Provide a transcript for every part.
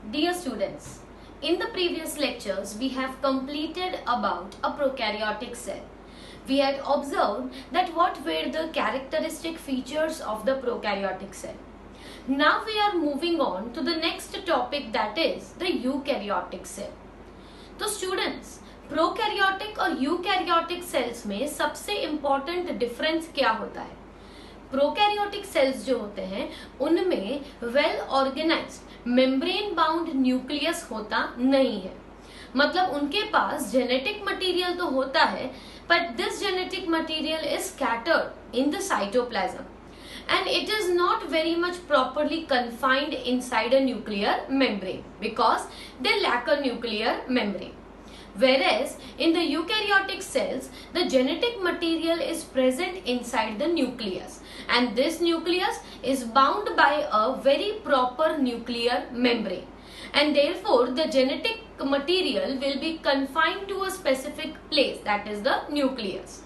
Dear students, in the previous lectures we have completed about a prokaryotic cell. We had observed that what were the characteristic features of the prokaryotic cell. Now we are moving on to the next topic, that is the eukaryotic cell. तो students, prokaryotic और eukaryotic cells में सबसे important difference क्या होता है? Prokaryotic cells जो होते हैं उनमें well organized membrane bound nucleus होता नहीं है. मतलब उनके पास जेनेटिक मटेरियल तो होता है, but this genetic material is scattered in the cytoplasm and it is not very much properly confined inside a nuclear membrane because they lack a nuclear membrane. Whereas in the eukaryotic cells, the genetic material is present inside the nucleus, and this nucleus is bound by a very proper nuclear membrane, and therefore the genetic material will be confined to a specific place, that is the nucleus.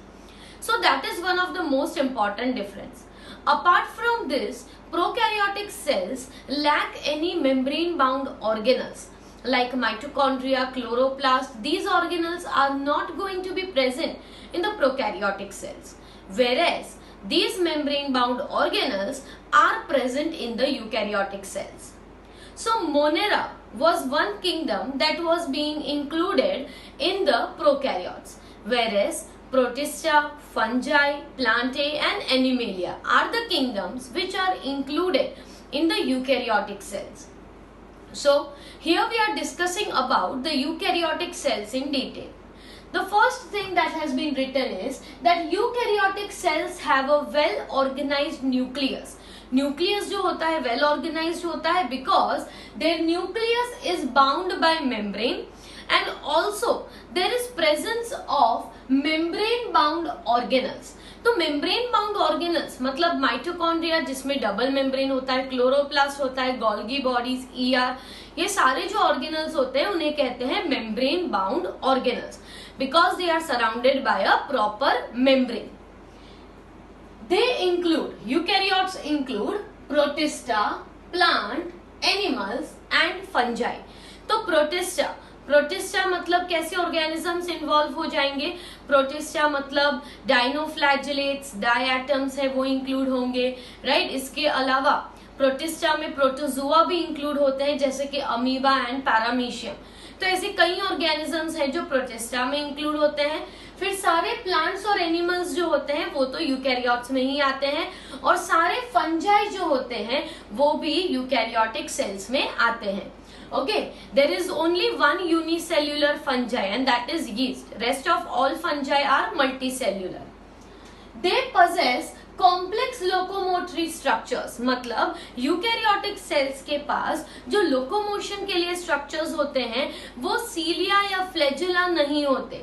So that is one of the most important difference. Apart from this, prokaryotic cells lack any membrane bound organelles like mitochondria, chloroplast. These organelles are not going to be present in the prokaryotic cells, whereas these membrane bound organelles are present in the eukaryotic cells. So Monera was one kingdom that was being included in the prokaryotes, whereas Protista, fungi, plantae and animalia are the kingdoms which are included in the eukaryotic cells. So here we are discussing about the eukaryotic cells in detail. The first thing that has been written is that eukaryotic cells have a well organized nucleus. Nucleus जो होता है well organized होता है because there nucleus is bound by membrane and also there is presence of membrane bound organelles. तो membrane bound organelles मतलब mitochondria जिसमें double membrane होता है, क्लोरोप्लास्ट होता है, गोल्गी बॉडीज, ईआर, ये सारे जो ऑर्गेनल्स होते हैं उन्हें कहते हैं membrane bound organelles because they are surrounded by a proper membrane. They include, eukaryotes include protista, plant, animals and fungi. तो प्रोटिस्टा मतलब कैसे ऑर्गेनिजम्स इन्वॉल्व हो जाएंगे? प्रोटिस्टा मतलब डाइनोफ्लैजेलेट्स, डायटम्स है वो इंक्लूड होंगे, राइट. इसके अलावा प्रोटिस्टा में प्रोटोजुआ भी इंक्लूड होते हैं जैसे कि अमीबा एंड पैरामीशियम. तो ऐसे कई ऑर्गेनिजम्स हैं जो प्रोटिस्टा में इंक्लूड होते हैं. फिर सारे प्लांट्स और एनिमल्स जो होते हैं वो तो यूकैरियोट्स में ही आते हैं, और सारे फंजाई जो होते हैं वो भी यूकैरियोटिक सेल्स में आते हैं. Okay, there is only one unicellular fungi and that is yeast. Rest of all fungi are multicellular. They possess complex locomotory structures. मतलब यूकैरियोटिक सेल्स के पास जो लोकोमोशन के लिए स्ट्रक्चर्स होते हैं वो सीलिया या फ्लैजेला नहीं होते.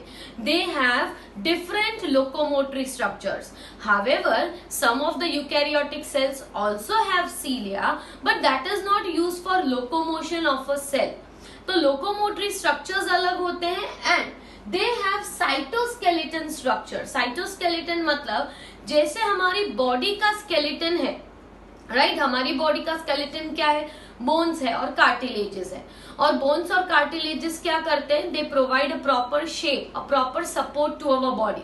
They have different locomotory structures. However, some of the eukaryotic cells also have cilia, but that is not used for locomotion of a cell. तो locomotory structures अलग होते हैं and they have cytoskeleton structure. Cytoskeleton मतलब जैसे हमारी body का skeleton है, right. हमारी बॉडी का स्केलेटन क्या है? बोन्स है और कार्टिलेजेस है. और बोन्स और कार्टिलेजेस क्या करते हैं? They provide a proper shape, a proper support to our body.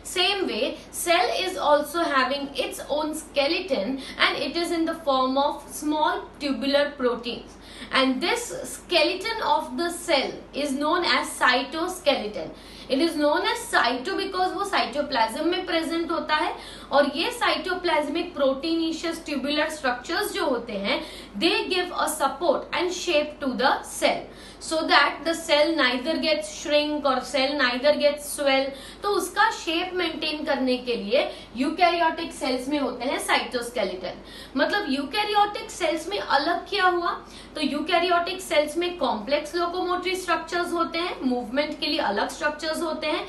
Same way, cell is also having its own skeleton and it is in the form of small tubular proteins. And this skeleton of the cell is known as cytoskeleton. It is known as cyto because वो cytoplasm में present होता है, और ये cytoplasmic proteinaceous tubular structures जो होते हैं they give a support and shape to the cell so that the cell neither gets shrink or cell neither gets swell. तो उसका shape maintain करने के लिए eukaryotic cells में होते हैं cytoskeleton. मतलब eukaryotic cells में अलग क्या हुआ? तो eukaryotic cells में complex locomotory structures होते हैं, movement के लिए अलग structures होते हैं,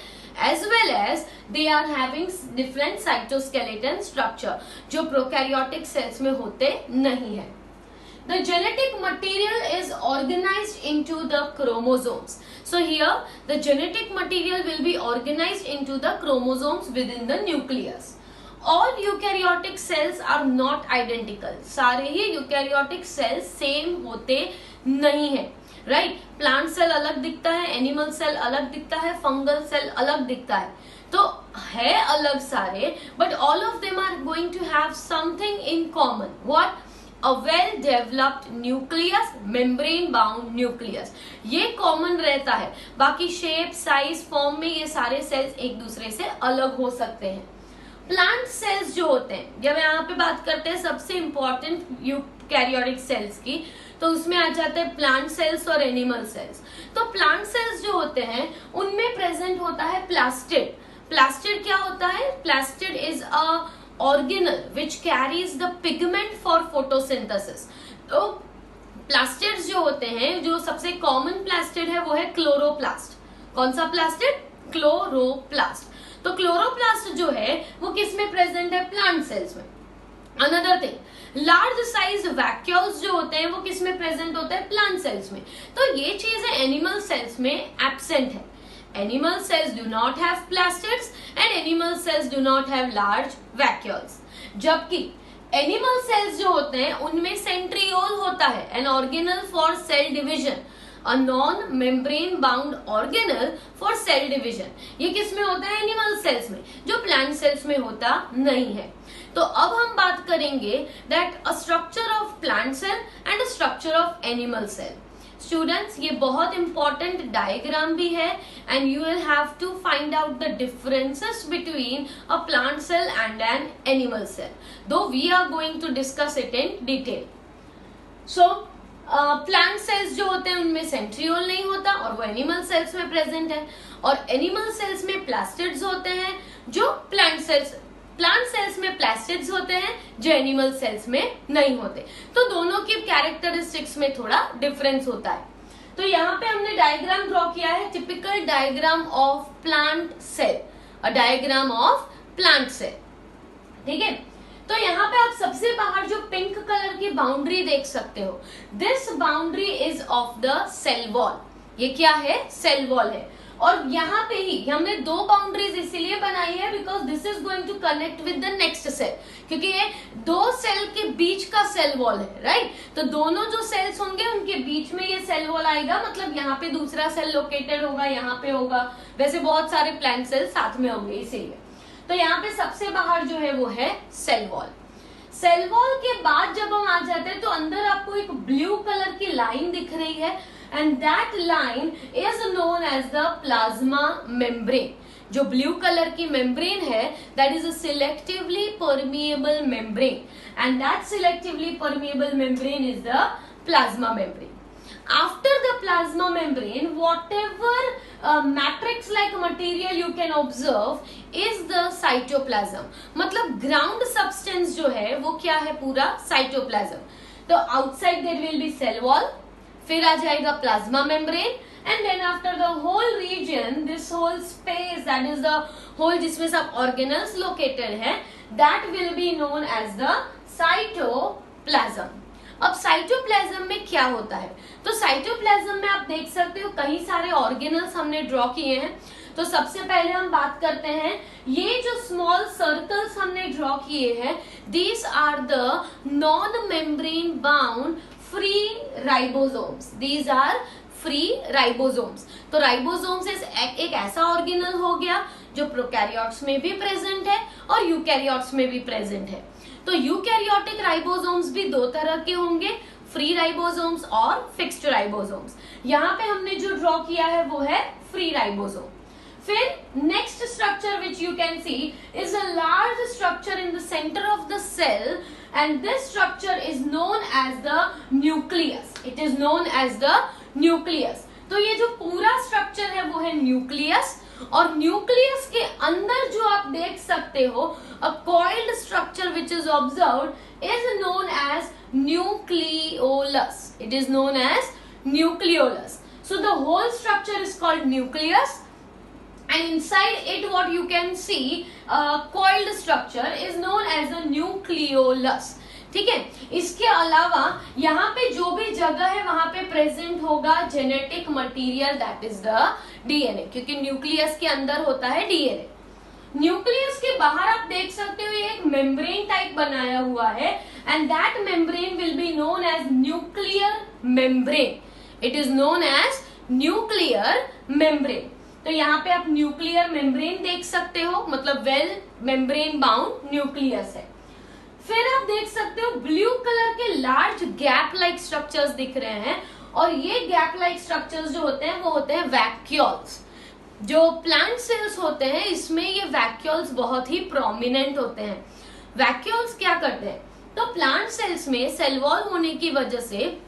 as well as they are having different cytoskeleton structure जो prokaryotic cells में होते नहीं है. The genetic material is organized into the chromosomes. So here the genetic material will be organized into the chromosomes within the nucleus. All eukaryotic cells are not identical, सारे ही eukaryotic cells same होते नहीं है, right. Plant cell अलग दिखता है, animal cell अलग दिखता है, फंगल सेल अलग दिखता है, तो है अलग सारे, but all of them are going to have something in common. What? A well developed nucleus, membrane bound nucleus, ये कॉमन रहता है। बाकी शेप, साइज, फॉर्म में ये सारे सेल्स एक दूसरे से अलग हो सकते हैं। प्लांट सेल्स जो होते हैं, जब यहाँ पे बात करते हैं सबसे इंपॉर्टेंट यूकैरियोटिक सेल्स की, तो उसमें आ जाते हैं प्लांट सेल्स और एनिमल सेल्स। तो प्लांट सेल्स जो होते हैं उनमें प्रेजेंट होता है प्लास्टिड। प्लास्टिड क्या होता है? Plastid is a organelle which carries the pigment for photosynthesis। तो प्लास्टिड्स जो होते हैं, जो सबसे कॉमन प्लास्टिड है वो है क्लोरोप्लास्ट। कौन सा प्लास्टिड? क्लोरोप्लास्ट। तो क्लोरोप्लास्ट जो है वो किस में प्रेजेंट है? प्लांट सेल्स में। Another thing, large size vacuoles जो होते हैं वो किस में प्रेजेंट होते हैं? प्लांट सेल्स में। तो ये चीजें एनिमल सेल्स में एब्सेंट है। Animal cells do not have plastids and animal cells do not have large vacuoles। जबकि animal cells जो होते हैं उनमें centriole होता है, an organelle for cell division, a non-membrane bound organelle for cell division। ये किस में होता है? animal cells में, जो plant cells में होता नहीं है। तो अब हम बात करेंगे that a structure of plant cell and a structure of animal cell। Students, ये बहुत इंपॉर्टेंट डायग्राम भी है and you will have to find out the differences between a plant cell and an animal cell, though we are going to discuss it in detail. So plant cells जो होते हैं उनमें centriole नहीं होता और वो एनिमल सेल्स में present है, और एनिमल सेल्स में प्लास्टिड्स होते हैं जो प्लांट सेल्स में प्लास्टिड्स होते हैं जो एनिमल सेल्स में नहीं होते। तो दोनों की कैरेक्टरिस्टिक्स में थोड़ा डिफरेंस होता है। तो यहाँ पे हमने डायग्राम ड्रॉ किया है, typical diagram of plant cell, a diagram of plant cell, ठीक है। तो यहाँ पे आप सबसे बाहर जो पिंक कलर की बाउंड्री देख सकते हो, this boundary is of the cell wall. ये क्या है? सेल वॉल है। और यहाँ पे ही हमने दो बाउंड्रीज इसीलिए बनाई है because this is going to connect with the next cell, क्योंकि ये दो सेल के बीच का सेल वॉल है, राइट। तो दोनों जो सेल्स होंगे उनके बीच में ये सेल वॉल आएगा, मतलब यहाँ पे दूसरा सेल लोकेटेड होगा, यहाँ पे होगा। वैसे बहुत सारे प्लांट सेल साथ में होंगे इसीलिए। तो यहाँ पे सबसे बाहर जो है वो है सेल वॉल। सेल वॉल के बाद जब हम आ जाते हैं तो अंदर आपको एक ब्लू कलर की लाइन दिख रही है, and that line is known as the plasma membrane। जो ब्लू कलर की मेम्ब्रेन है that is a selectively permeable membrane and that selectively permeable membrane is the plasma membrane। After the plasma membrane, whatever matrix like material you can observe is the cytoplasm। मतलब ground substance जो है वो क्या है? पूरा cytoplasm। तो outside there will be cell wall, फिर आ जाएगा plasma membrane, and then after the whole region, this whole space that is the whole जिसमें सब ऑर्गेनल्स लोकेटेड है, that will be known as the cytoplasm. अब cytoplasm में क्या होता है? तो साइटोप्लाज्म में आप देख सकते हो कई सारे ऑर्गेनल्स हमने ड्रॉ किए हैं। तो सबसे पहले हम बात करते हैं, ये जो स्मॉल सर्कल्स हमने ड्रॉ किए हैं, these are the non membrane bound free ribosomes. These are free ribosomes. तो राइबोसोम्स एक ऐसा ऑर्गेनल हो गया जो प्रोकैरियोट्स में भी प्रेजेंट है और यूकैरियोट्स में भी प्रेजेंट है। तो यूकैरियोटिक राइबोसोम्स भी दो तरह के होंगे, फ्री राइबोसोम्स और फिक्स्ड राइबोसोम्स। यहाँ पे हमने जो ड्रॉ किया है वो है फ्री राइबोसोम। फिर next structure which you can see is a large structure in the centre of the cell and this structure is known as the nucleus। it is known as the nucleus। तो ये जो पूरा structure है वो है nucleus, और nucleus के अंदर जो आप देख सकते हो a coiled structure which is observed is known as nucleolus। it is known as nucleolus। so the whole structure is called nucleus and inside it what you can see coiled structure is known as the nucleolus। ठीक है। इसके अलावा यहाँ पे जो भी जगह है वहां पे प्रेजेंट होगा genetic material that is the DNA, क्योंकि न्यूक्लियस के अंदर होता है डीएनए। न्यूक्लियस के बाहर आप देख सकते हो ये एक मेम्ब्रेन टाइप बनाया हुआ है, and that membrane will be known as nuclear membrane. It is known as nuclear membrane. तो यहाँ पे आप न्यूक्लियर मेम्ब्रेन देख सकते हो, मतलब वेल मेम्ब्रेन बाउंड न्यूक्लियस है. फिर आप देख सकते हो ब्लू कलर के लार्ज गैप लाइक स्ट्रक्चर्स दिख रहे हैं, और ये गैप लाइक स्ट्रक्चर्स जो होते हैं वो होते हैं वैक्यूल्स. जो प्लांट सेल्स होते हैं इसमें ये वैक्यूल्स बहुत ही प्रोमिनेंट होते हैं. वैक्यूल्स क्या करते हैं, तो प्लांट सेल्स में सेल वॉल होने की वजह से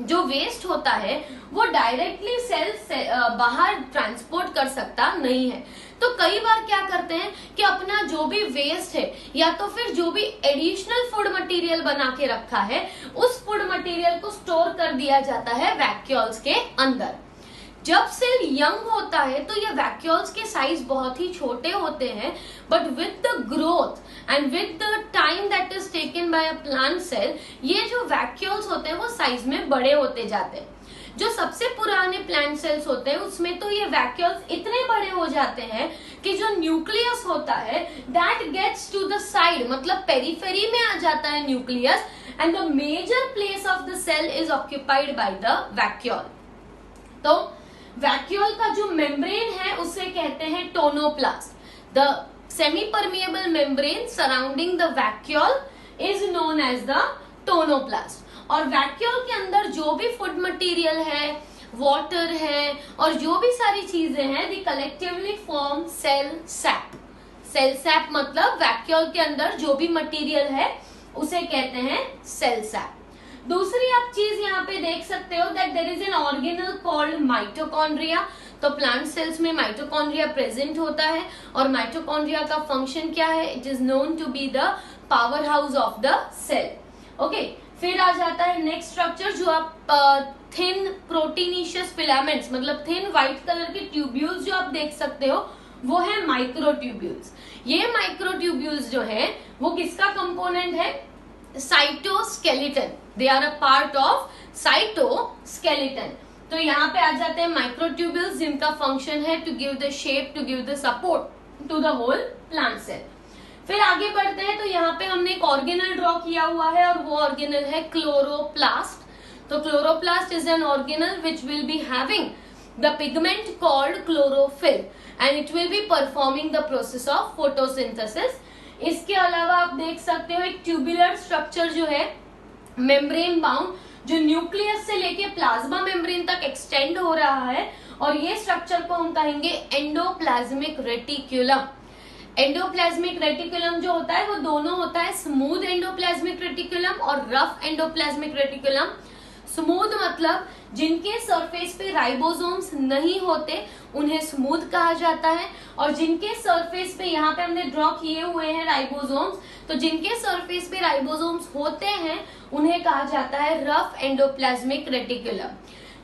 जो वेस्ट होता है वो डायरेक्टली सेल से बाहर ट्रांसपोर्ट कर सकता नहीं है. तो कई बार क्या करते हैं कि अपना जो भी वेस्ट है या तो फिर जो भी एडिशनल फूड मटेरियल बना के रखा है उस फूड मटेरियल को स्टोर कर दिया जाता है वैक्यूल्स के अंदर. जब सेल यंग होता है तो ये वैक्यूल्स के साइज बहुत ही छोटे होते हैं, but with the growth and with the time that is taken by a plant cell ये जो वैक्यूल्स होते हैं वो साइज में बड़े होते जाते हैं. जो सबसे पुराने प्लांट सेल्स होते हैं उसमें तो ये वैक्यूल्स इतने बड़े हो जाते हैं कि जो न्यूक्लियस होता है that gets to the side, मतलब पेरिफेरी में आ जाता है nucleus, and the major place of the cell is occupied by the vacuole. तो वैक्यूल का जो मेम्ब्रेन है उसे कहते हैं tonoplast. The semi permeable membrane surrounding the vacuole is known as the tonoplast. और वैक्यूल के अंदर जो भी फूड मटेरियल है, वाटर है और जो भी सारी चीजें हैं the collectively form cell sap. Cell sap मतलब वैक्यूल के अंदर जो भी मटेरियल है उसे कहते हैं सेल सैप. दूसरी आप चीज यहाँ पे देख सकते हो that there is an organelle called mitochondria. तो प्लांट सेल्स में माइटोकॉन्ड्रिया प्रेजेंट होता है, और माइटोकॉन्ड्रिया का फंक्शन क्या है, it is known to be the power house of the cell. Okay, फिर आ जाता है नेक्स्ट स्ट्रक्चर जो आप थिन प्रोटीनिशियस फिलामेंट्स, मतलब थिन व्हाइट कलर के ट्यूब्यूल्स जो आप देख सकते हो वो है माइक्रोट्यूब्यूल्स. ये माइक्रोट्यूब्यूल्स जो है वो किसका कंपोनेंट है, cytoskeleton. They are a part of cytoskeleton. तो यहाँ पे आ जाते हैं माइक्रोट्यूब्यूल्स जिनका फंक्शन है to give the shape, to give the support to the whole plant cell. फिर आगे बढ़ते हैं तो यहाँ पे हमने एक ऑर्गेनल ड्रॉ किया हुआ है और वो ऑर्गेनल है क्लोरोप्लास्ट. तो chloroplast is an organelle which will be having the pigment called chlorophyll and it will be performing the process of photosynthesis. इसके अलावा आप देख सकते हो एक ट्यूबुलर स्ट्रक्चर जो है मेम्ब्रेन बाउंड, जो न्यूक्लियस से लेके प्लाज्मा मेम्ब्रेन तक एक्सटेंड हो रहा है, और ये स्ट्रक्चर को हम कहेंगे एंडोप्लाज्मिक रेटिकुलम. एंडोप्लाज्मिक रेटिकुलम जो होता है वो दोनों होता है स्मूथ एंडोप्लाज्मिक रेटिकुलम और रफ एंडोप्लाज्मिक रेटिकुलम. स्मूथ मतलब जिनके सरफेस पे राइबोसोम्स नहीं होते उन्हें स्मूथ कहा जाता है, और जिनके सरफेस पे यहाँ पे हमने ड्रॉ किए हुए हैं राइबोसोम्स, तो जिनके सरफेस पे राइबोसोम्स होते हैं उन्हें कहा जाता है रफ एंडोप्लाज्मिक रेटिकुलम.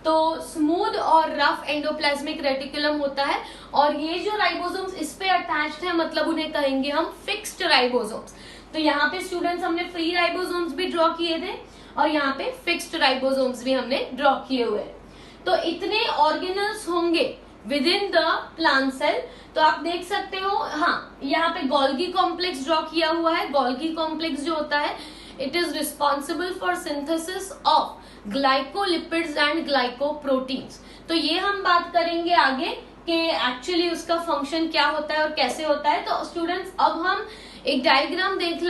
तो स्मूथ और रफ एंडोप्लाज्मिक रेटिकुलम होता है, और ये जो राइबोसोम्स इस पे अटैच्ड है मतलब उन्हें कहेंगे हम फिक्स्ड राइबोसोम्स. तो यहाँ पे स्टूडेंट्स हमने फ्री राइबोसोम्स भी ड्रॉ किए थे और यहाँ पे फिक्स्ड राइबोसोम्स भी हमने ड्रॉ किए हुए हैं. तो इतने ऑर्गेनल्स होंगे within the plant cell. तो आप देख सकते हो, हाँ यहाँ पे गोल्गी कॉम्प्लेक्स ड्रॉ किया हुआ है. गोल्गी कॉम्प्लेक्स जो होता है it is responsible for synthesis of glycolipids and glycoproteins. तो ये हम बात करेंगे आगे कि एक्चुअली उसका फंक्शन क्या होता है और कैसे होता है. तो स्टूडेंट्स अब हम एक डायग्राम देख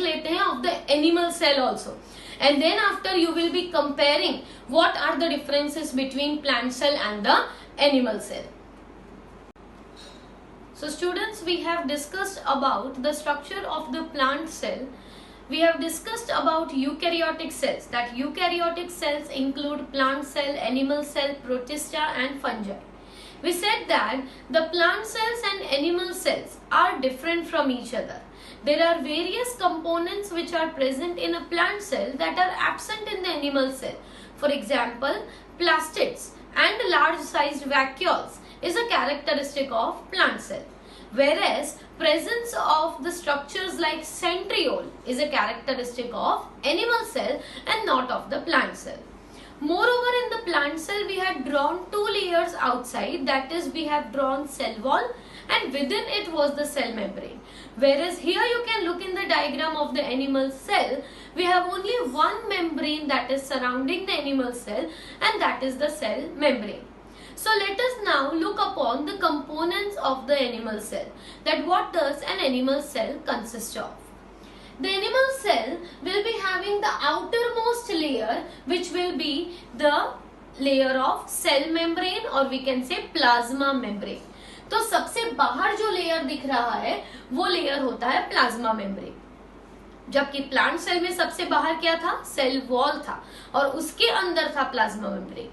लेते हैं of the animal cell also, and then after you will be comparing what are the differences between plant cell and the animal cell. So students, we have discussed about the structure of the plant cell. We have discussed about eukaryotic cells, that eukaryotic cells include plant cell, animal cell, protista and fungi. We said that the plant cells and animal cells are different from each other. There are various components which are present in a plant cell that are absent in the animal cell. For example, plastids and large-sized vacuoles is a characteristic of plant cell, whereas presence of the structures like centriole is a characteristic of animal cell and not of the plant cell. Moreover, in the plant cell we have drawn two layers outside, that is we have drawn cell wall and within it was the cell membrane. Whereas here you can look in the diagram of the animal cell, we have only one membrane that is surrounding the animal cell, and that is the cell membrane. So let us now look upon the components of the animal cell, that what does an animal cell consist of. The animal cell will be having the outermost layer, which will be the layer of cell membrane or we can say plasma membrane. तो सबसे बाहर जो layer दिख रहा है वो layer होता है प्लाज्मा मेम्ब्रेन, जबकि प्लांट सेल में सबसे बाहर क्या था, सेल वॉल था और उसके अंदर था plasma membrane.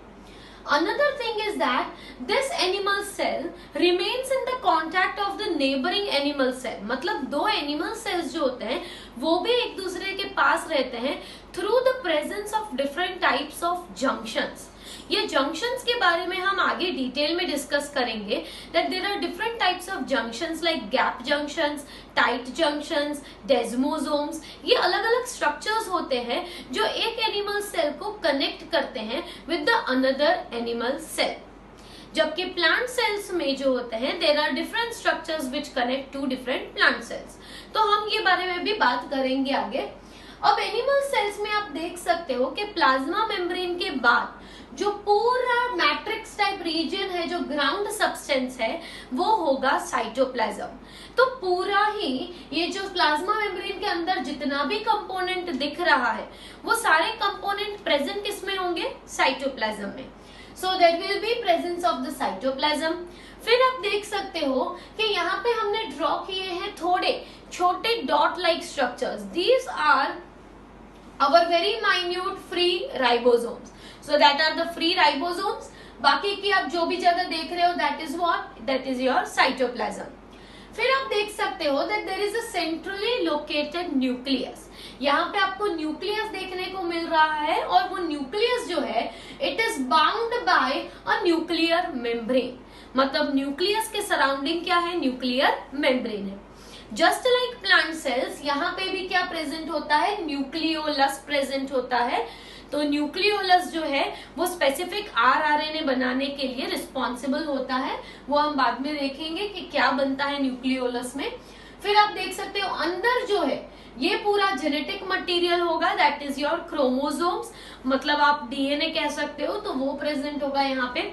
Another thing is that this animal cell remains in the contact of the neighboring animal cell. मतलब दो animal cells जो होते हैं वो भी एक दूसरे के पास रहते हैं through the presence of different types of junctions. ये जंक्शंस के बारे में हम आगे डिटेल में डिस्कस करेंगे, that there are different types of junctions like gap junctions, tight junctions, desmosomes. ये अलग अलग स्ट्रक्चर्स होते हैं जो एक एनिमल सेल को कनेक्ट करते हैं with the another animal cell. जबकि प्लांट सेल्स में जो होते हैं there are different structures which connect to different plant cells. तो हम ये बारे में भी बात करेंगे आगे. अब एनिमल सेल्स में आप देख सकते हो कि प्लाज्मा मेम्ब्रेन के बाद जो पूरा मैट्रिक्स टाइप रीजन है, जो ग्राउंड सब्सटेंस है, वो होगा साइटोप्लाज्म. तो पूरा ही ये जो प्लाज्मा मेम्ब्रेन के अंदर जितना भी कंपोनेंट दिख रहा है वो सारे कंपोनेंट प्रेजेंट किसमें होंगे, साइटोप्लाज्म में. So there will be presence of the cytoplasm. फिर आप देख सकते हो कि यहाँ पे हमने ड्रॉ किए हैं थोड़े छोटे dot like structures. These are our very minute free ribosomes. So that are the free ribosomes. बाकी की आप जो भी जगह देख रहे हो that is what, that is your cytoplasm. फिर आप देख सकते हो that there is a centrally located nucleus. यहाँ पे आपको न्यूक्लियस देखने को मिल रहा है और वो न्यूक्लियस जो है it is bound by a nuclear membrane. मतलब न्यूक्लियस के सराउंडिंग क्या है, न्यूक्लियर मेम्ब्रेन है. जस्ट लाइक प्लांट सेल्स यहाँ पे भी क्या प्रेजेंट होता है, न्यूक्लियोलस प्रेजेंट होता है. तो न्यूक्लियोलस जो है वो स्पेसिफिक आरएनए बनाने के लिए रिस्पॉन्सिबल होता है. वो हम बाद में देखेंगे कि क्या बनता है न्यूक्लियोलस में. फिर आप देख सकते हो अंदर जो है ये पूरा जेनेटिक मटेरियल होगा, दैट इज योर क्रोमोसोम्स. मतलब आप डीएनए कह सकते हो, तो वो प्रेजेंट होगा यहाँ पे.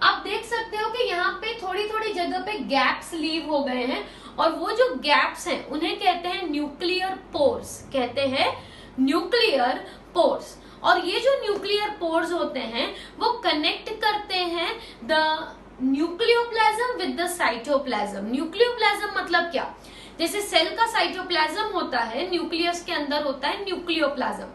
आप देख सकते हो कि यहाँ पे थोड़ी थोड़ी जगह पे गैप्स लीव हो गए हैं और वो जो गैप्स हैं उन्हें कहते हैं न्यूक्लियर पोर्स, कहते हैं न्यूक्लियर पोर्स. और ये जो न्यूक्लियर पोर्स होते हैं वो कनेक्ट करते हैं the nucleoplasm with the cytoplasm. Nucleoplasm मतलब क्या, जैसे सेल का साइटोप्लाज्म होता है, न्यूक्लियस के अंदर होता है न्यूक्लियोप्लाज्म.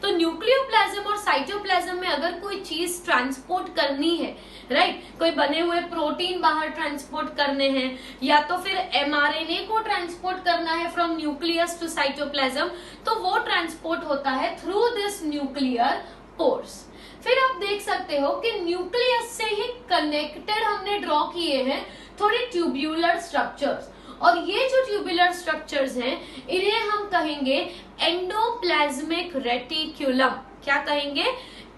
तो न्यूक्लियोप्लाज्म और साइटोप्लाज्म में अगर कोई चीज ट्रांसपोर्ट करनी है, राइट, कोई बने हुए प्रोटीन बाहर ट्रांसपोर्ट करने हैं या तो फिर एमआरएनए को ट्रांसपोर्ट करना है फ्रॉम न्यूक्लियस टू साइटोप्लाज्म, तो वो ट्रांसपोर्ट होता है थ्रू दिस न्यूक्लियर पोर्स. फिर आप देख सकते हो कि न्यूक्लियस से ही कनेक्टेड हमने ड्रॉ किए हैं थोड़े ट्यूब्यूलर स्ट्रक्चर्स. और ये जो ट्यूबुलर स्ट्रक्चर्स हैं इन्हें हम कहेंगे एंडोप्लाज्मिक रेटिकुलम. क्या कहेंगे,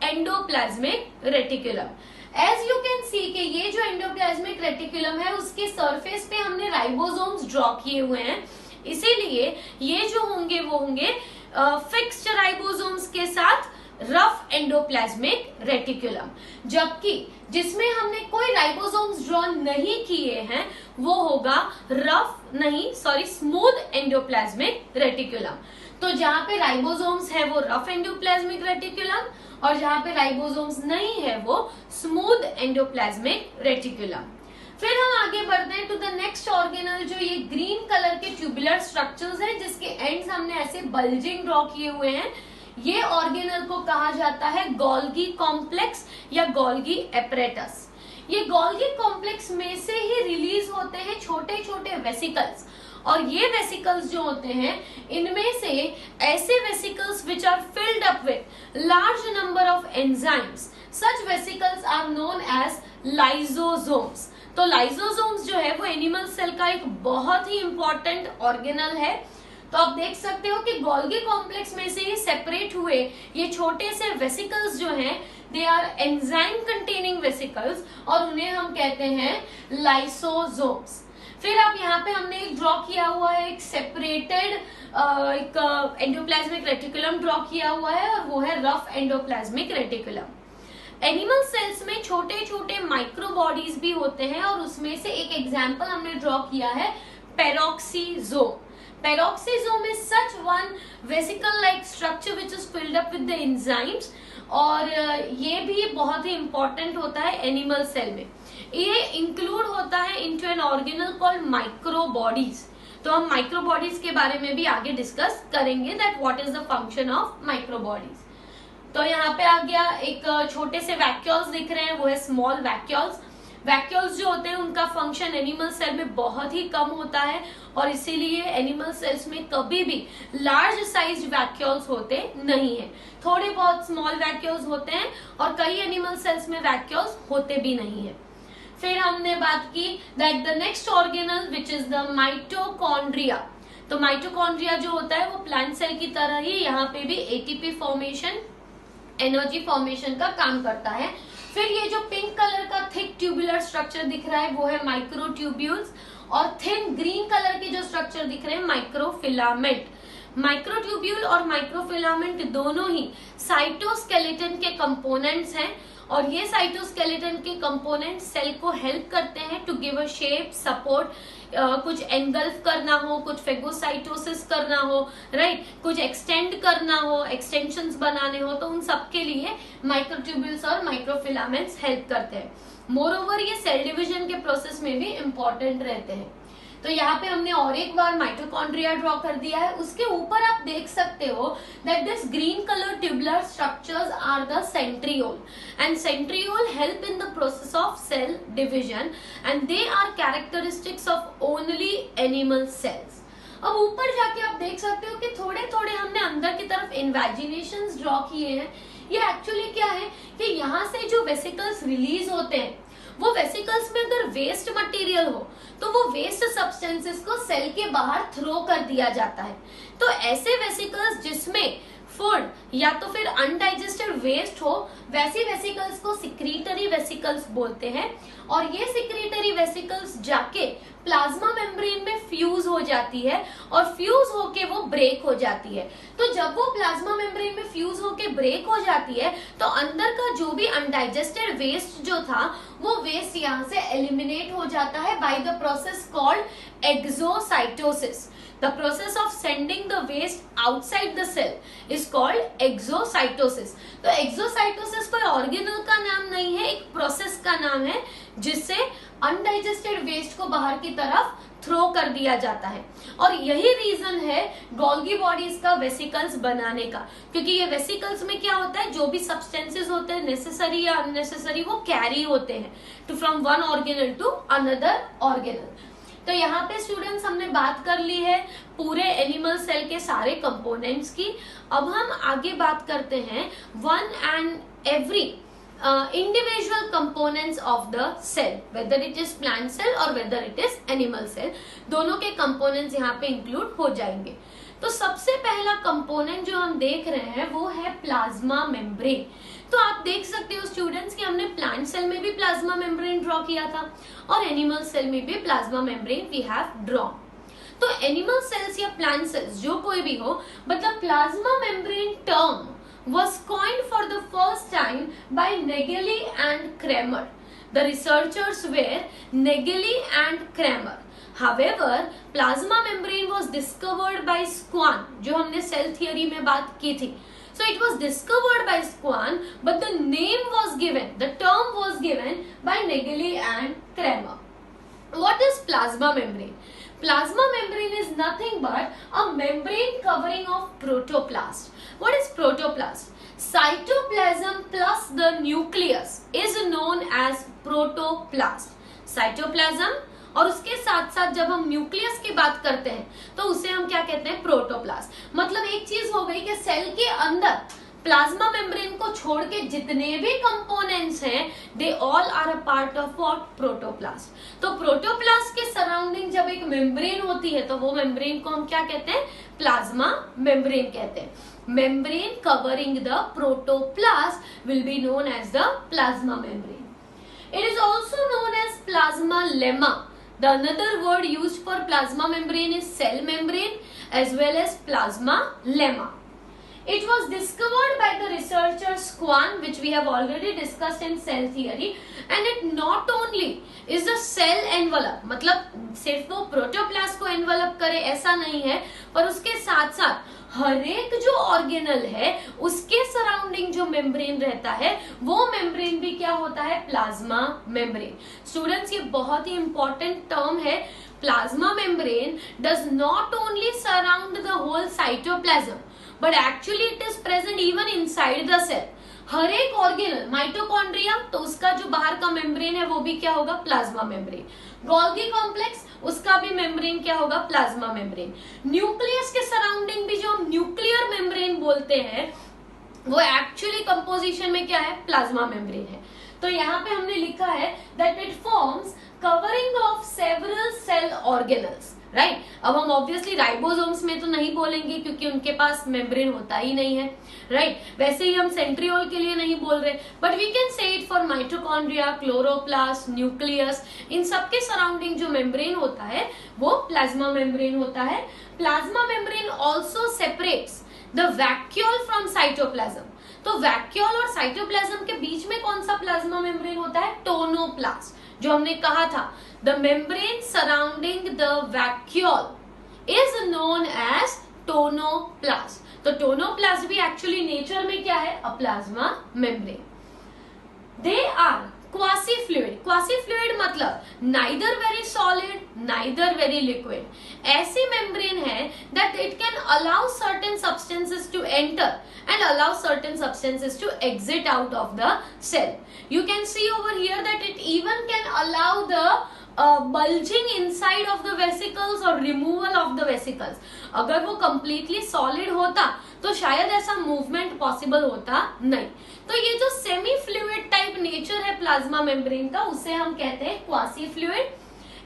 endoplasmic reticulum. As you can see कि ये जो एंडोप्लाज्मिक रेटिकुलम है उसके सरफेस पे हमने राइबोसोम्स ड्रॉ किए हुए हैं, इसीलिए ये जो होंगे वो होंगे फिक्स्ड राइबोसोम्स के साथ रफ एंडोप्लाज्मिक रेटिकुलम. जबकि जिसमें हमने कोई राइबोसोम्स ड्रॉ नहीं किए हैं वो होगा स्मूथ एंडोप्लाज्मिक रेटिकुलम. तो जहां पे राइबोसोम्स है वो रफ एंडोप्लाज्मिक रेटिकुलम और जहां पे राइबोसोम्स नहीं है वो स्मूथ एंडोप्लाज्मिक रेटिकुलम. फिर हम आगे बढ़ते हैं टू द नेक्स्ट ऑर्गेनल, जो ये ग्रीन कलर के ट्यूबुलर स्ट्रक्चर्स हैं जिसके एंड्स हमने ऐसे बल्जिंग ड्रॉ किए हुए हैं. ये ऑर्गेनल को कहा जाता है गोल्गी कॉम्प्लेक्स या गोल्गी एपरेटस. ये गोल्गी कॉम्प्लेक्स में से ही रिलीज होते हैं छोटे छोटे वेसिकल्स, और ये वेसिकल्स जो होते हैं इनमें से ऐसे vesicles which are filled up with large number of enzymes, such vesicles are known as lysosomes. तो लाइसोसोम्स जो है वो एनिमल सेल का एक बहुत ही इंपॉर्टेंट ऑर्गेनल है. तो आप देख सकते हो कि गोल्गी कॉम्प्लेक्स में से ही सेपरेट हुए ये छोटे से वेसिकल्स जो हैं they are enzyme containing vesicles और उन्हें हम कहते हैं लाइसोसोम्स. फिर आप यहाँ पे हमने एक ड्रॉ किया हुआ है, एक सेपरेटेड एक एंडोप्लाज्मिक रेटिकुलम ड्रॉ किया हुआ है और वो है rough endoplasmic reticulum. Animal cells में छोटे छोटे माइक्रो बॉडीज भी होते हैं और उसमें से एक एग्जाम्पल हमने ड्रॉ किया है पेरोक्सीजोम। Peroxisome is such one vesicle-like structure which is filled up with the enzymes और ये भी बहुत ही important होता है एनिमल सेल में। ये इंक्लूड होता है into an organelle called micro bodies. तो हम माइक्रो बॉडीज के बारे में भी आगे डिस्कस करेंगे that what is the function of micro bodies. तो यहाँ पे आ गया एक छोटे से वैक्यूल्स दिख रहे हैं, वो है स्मॉल वैक्यूल्स। वैक्यूल्स जो होते हैं उनका फंक्शन एनिमल सेल में बहुत ही कम होता है और इसीलिए एनिमल सेल्स में कभी भी लार्ज साइज वैक्यूल्स होते नहीं है। थोड़े बहुत स्मॉल वैक्यूल्स होते हैं और कई एनिमल सेल्स में वैक्यूल्स होते भी नहीं है। फिर हमने बात की that the next organelle which is the mitochondria. तो माइटोकॉन्ड्रिया जो होता है वो प्लांट सेल की तरह ही यहाँ पे भी एटीपी फॉर्मेशन, एनर्जी फॉर्मेशन का काम करता है। फिर ये जो पिंक कलर का थिक ट्यूबुलर स्ट्रक्चर दिख रहा है वो है माइक्रोट्यूब्यूल्स और थिन ग्रीन कलर के जो स्ट्रक्चर दिख रहे हैं माइक्रोफिलामेंट। माइक्रोट्यूब्यूल और माइक्रोफिलामेंट दोनों ही साइटोस्केलेटन के कंपोनेंट्स हैं और ये साइटोस्केलेटन के कंपोनेंट सेल को हेल्प करते हैं to give a shape, support, कुछ एंगल्फ करना हो, कुछ फेगोसाइटोसिस करना हो, राइट, कुछ एक्सटेंड करना हो, एक्सटेंशंस बनाने हो, तो उन सब के लिए माइक्रोट्यूब्यूल्स और माइक्रोफिलामेंट्स हेल्प करते हैं। मोरओवर ये सेल डिवीजन के प्रोसेस में भी इंपॉर्टेंट रहते हैं। तो यहाँ पे हमने और एक बार माइटोकॉन्ड्रिया ड्रॉ कर दिया है। उसके ऊपर आप देख सकते हो that this green colour tubular structures are the centriole and centriole help in the process of cell division and they are characteristics of only animal cells. अब ऊपर जाके आप देख सकते हो कि थोड़े थोड़े हमने अंदर की तरफ इन्वेजिनेशंस ड्रॉ किए हैं। ये एक्चुअली क्या है कि यहाँ से जो वेसिकल्स रिलीज होते हैं वो वेसिकल्स में अगर वेस्ट मटेरियल हो तो वो वेस्ट सब्सटेंसेस को सेल के बाहर थ्रो कर दिया जाता है। तो ऐसे वेसिकल्स जिसमें फूड या तो फिर अनडाइजेस्टेड वेस्ट हो वैसी वेसिकल्स को सिक्रीटरी वेसिकल्स बोलते हैं और ये सिक्रीटरी वेसिकल्स जाके प्लाज्मा मेम्ब्रेन में फ्यूज हो जाती है और फ्यूज होके वो ब्रेक हो जाती है। तो जब वो प्लाज्मा मेम्ब्रेन में फ्यूज होके ब्रेक हो जाती है तो अंदर का जो भी अनडाइजेस्टेड वेस्ट जो था वो वेस्ट यहाँ से एलिमिनेट हो जाता है by the process called exocytosis. The process of sending the waste outside the cell is called exocytosis. तो exocytosis कोई ऑर्गेनल का नाम नहीं है, एक प्रोसेस का नाम है जिससे अनडाइजेस्टेड वेस्ट को बाहर की तरफ थ्रो कर दिया जाता है। और यही रीजन है गोल्गी बॉडीज का वेसिकल्स बनाने का, क्योंकि ये वेसिकल्स में क्या होता है जो भी सब्सटेंसेस होते हैं नेसेसरी या अननेसेसरी वो कैरी होते हैं to from one organelle to another organelle. तो यहाँ पे स्टूडेंट्स हमने बात कर ली है पूरे एनिमल सेल के सारे कंपोनेंट्स की। अब हम आगे बात करते हैं one and every individual components of the cell, whether it is plant cell और whether it is animal cell, दोनों के कंपोनेंट्स यहाँ पे इंक्लूड हो जाएंगे। तो सबसे पहला कंपोनेंट जो हम देख रहे हैं वो है प्लाज्मा मेम्ब्रेन। तो आप देख सकते हो स्टूडेंट्स कि हमने प्लांट सेल में भी प्लाज्मा मेम्ब्रेन ड्रॉ किया था और एनिमल सेल में भी plasma membrane we have drawn. तो एनिमल सेल्स या प्लांट सेल्स जो कोई भी हो, but the plasma membrane term was coined for the first time by Nageli and Kramer. The researchers were Nageli and Kramer. However, plasma membrane was discovered by Schwann, जो हमने cell theory में बात की थी। So it was discovered by Schwann, but the name was given, the term was given by Nageli and Kramer. What is plasma membrane? Plasma membrane is nothing but a membrane covering of protoplast. What is protoplast? Cytoplasm plus the nucleus is known as protoplast. Cytoplasm और उसके साथ साथ जब हम nucleus की बात करते हैं तो उसे हम क्या कहते हैं, प्रोटोप्लास्ट। मतलब एक चीज हो गई कि सेल के अंदर प्लाज्मा मेम्ब्रेन को छोड़ के जितने भी कंपोनेंट्स हैं they all are a part of what, protoplast. तो प्रोटोप्लास्ट के सराउंडिंग जब एक मेम्ब्रेन होती है तो वो मेम्ब्रेन को हम क्या कहते हैं, प्लाज्मा मेम्ब्रेन कहते हैं। Membrane covering the protoplast will be known as the plasma membrane. It is also known as plasma lemma. The another word used for plasma membrane is cell membrane as well as plasma lemma. It was discovered by the researcher Schwann, which we have already discussed in cell theory, and it not only is the cell envelope, मतलब सिर्फ वो protoplast को envelope करे ऐसा नहीं है, पर उसके साथ साथ हर एक जो ऑर्गेनल है उसके सराउंडिंग जो मेम्ब्रेन रहता है वो मेम्ब्रेन भी क्या होता है, प्लाज्मा मेम्ब्रेन. स्टूडेंट्स, ये बहुत ही इंपॉर्टेंट टर्म है. Plasma membrane does not only surround the whole cytoplasm but actually it is present even inside the cell. हर एक ऑर्गेनल, माइटोकॉन्ड्रिया तो उसका जो बाहर का मेम्ब्रेन है वो भी क्या होगा, प्लाज्मा मेम्ब्रेन. गोल्गी कॉम्प्लेक्स उसका भी मेम्ब्रेन क्या होगा, प्लाज्मा मेम्ब्रेन. न्यूक्लियस के सराउंडिंग भी जो हम न्यूक्लियर मेम्ब्रेन बोलते हैं वो एक्चुअली कंपोजिशन में क्या है, प्लाज्मा मेम्ब्रेन है. तो यहाँ पे हमने लिखा है that it forms covering of several cell organelles. Right, अब हम ऑब्वियसली राइबोसोम्स में तो नहीं बोलेंगे क्योंकि उनके पास मेम्ब्रेन होता ही नहीं है. राइट, वैसे ही हम सेंट्रियोल के लिए नहीं बोल रहे, but we can say it for mitochondria, chloroplast, nucleus, इन सबके सराउंडिंग जो मेम्ब्रेन होता है वो प्लाज्मा मेम्ब्रेन होता है. Plasma membrane also separates the vacuole from cytoplasm. तो वैक्यूल और साइटोप्लाज्म के बीच में कौन सा प्लाज्मा मेम्ब्रेन होता है, टोनोप्लास्ट. जो हमने कहा था, the membrane surrounding the vacuole is known as tonoplast. तो tonoplast भी actually nature में क्या है, a plasma membrane. They are quasi fluid. Quasi fluid मतलब neither very solid, neither very liquid. ऐसी membrane है that it can allow certain substances to enter and allow certain substances to exit out of the cell. You can see over here that it even can allow the bulging inside of the vesicles or removal of the vesicles. अगर वो completely solid होता तो शायद ऐसा movement possible होता नहीं. तो ये जो सेमी फ्लूइड टाइप नेचर है प्लाज्मा मेम्ब्रेन का उसे हम कहते हैं quasi fluid.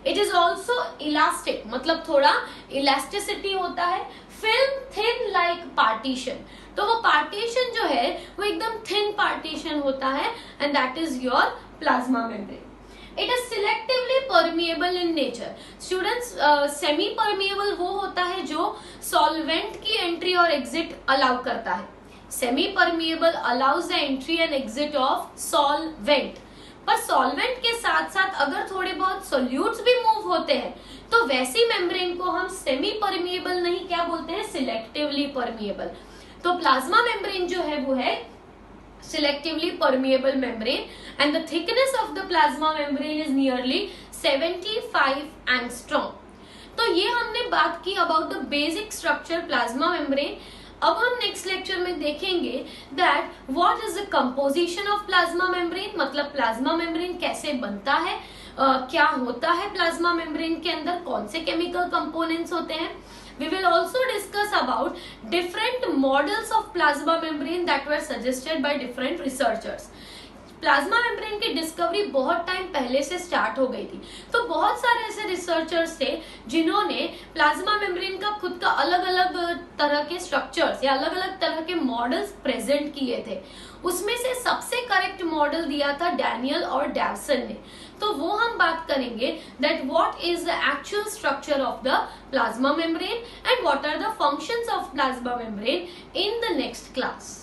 It is also elastic, मतलब थोड़ा इलास्टिसिटी होता है. फिल्म थिन लाइक पार्टीशन, तो वो पार्टीशन जो है वो एकदम थिन पार्टीशन होता है and that is your plasma membrane. It is selectively permeable in nature. Students, semi permeable वो होता है जो सॉल्वेंट की एंट्री और एग्जिट अलाउ करता है. Semi permeable allows the entry and exit of solvent. पर सॉल्वेंट के साथ साथ अगर थोड़े बहुत सोल्यूट्स भी मूव होते हैं तो वैसी मेम्ब्रेन को हम सेमी परमिएबल नहीं क्या बोलते हैं, सिलेक्टिवली परमिएबल. तो प्लाज्मा मेम्ब्रेन जो है वो है selectively permeable membrane and the thickness of the plasma membrane is nearly 75 angstrom. तो ये हमने बात की about the basic structure plasma membrane. अब हम नेक्स्ट लेक्चर में देखेंगे that what is the composition of plasma membrane, मतलब प्लाज्मा मेम्ब्रेन कैसे बनता है, क्या होता है प्लाज्मा मेम्ब्रेन के अंदर, कौन से केमिकल कंपोनेंट्स होते हैं. We will also discuss about different models of plasma membrane that were suggested by different researchers. Plasma membrane की डिस्कवरी बहुत टाइम पहले से स्टार्ट हो गई थी, तो बहुत सारे ऐसे रिसर्चर्स थे जिन्होंने प्लाज्मा मेम्ब्रेन का खुद का अलग अलग तरह के स्ट्रक्चर्स या अलग अलग तरह के मॉडल्स प्रेजेंट किए थे. उसमें से सबसे करेक्ट मॉडल दिया था डैनियल और डैवसन ने. तो वो हम बात करेंगे that what is the actual structure of the plasma membrane and what are the functions of plasma membrane in the next class.